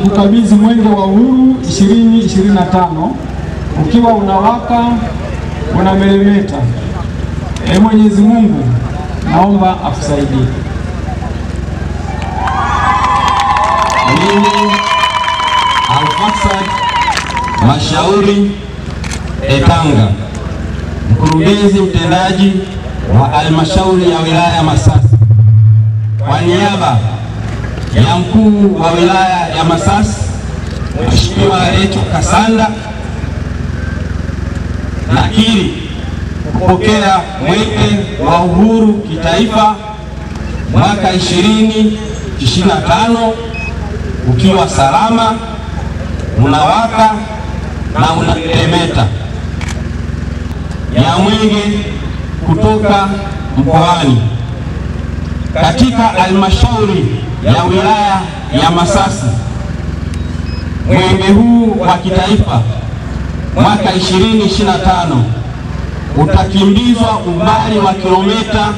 kukabidhi Mwenge wa Uhuru 2025 ukiwa unawaka unameremeta. Mwenyezi Mungu naomba akusaidie. Mimi Al-Faksad Mashauri Etanga, mkurugenzi mtendaji wa halmashauri ya wilaya Masasi, kwa niaba ya mkuu wa wilaya ya Masasi Mheshimiwa Lecho Kasanda, nakiri kupokea Mwenge wa Uhuru kitaifa mwaka 2025 ukiwa salama, unawaka na unameremeta, ya mwenge kutoka mkoani katika halmashauri ya wilaya ya Masasi. Mwenge huu wa kitaifa mwaka 2025 utakimbizwa umbali wa kilomita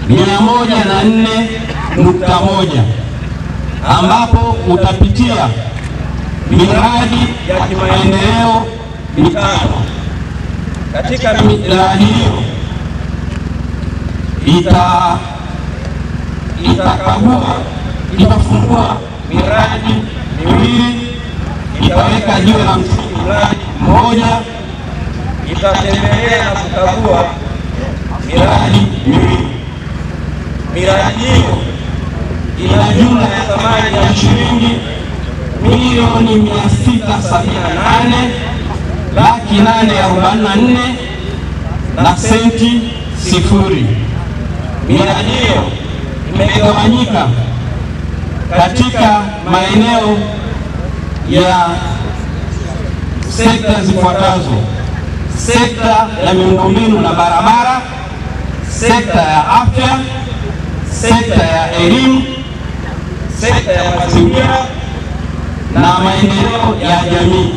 104.1 ambapo utapitia miradi ya kimaendeleo mitano. Katika miradi hiyo itafungua miradi miwili, itaweka jiwe la msingi mradi mmoja, itatembelea na kukagua miradi miwili. Miradi hiyo ina jumla ya thamani ya shilingi milioni 678,844 na senti 0. Miradi hiyo imegawanyika katika maeneo ya sekta zifuatazo: sekta ya miundombinu na barabara, sekta ya afya, sekta ya elimu, sekta ya mazingira na maendeleo ya jamii.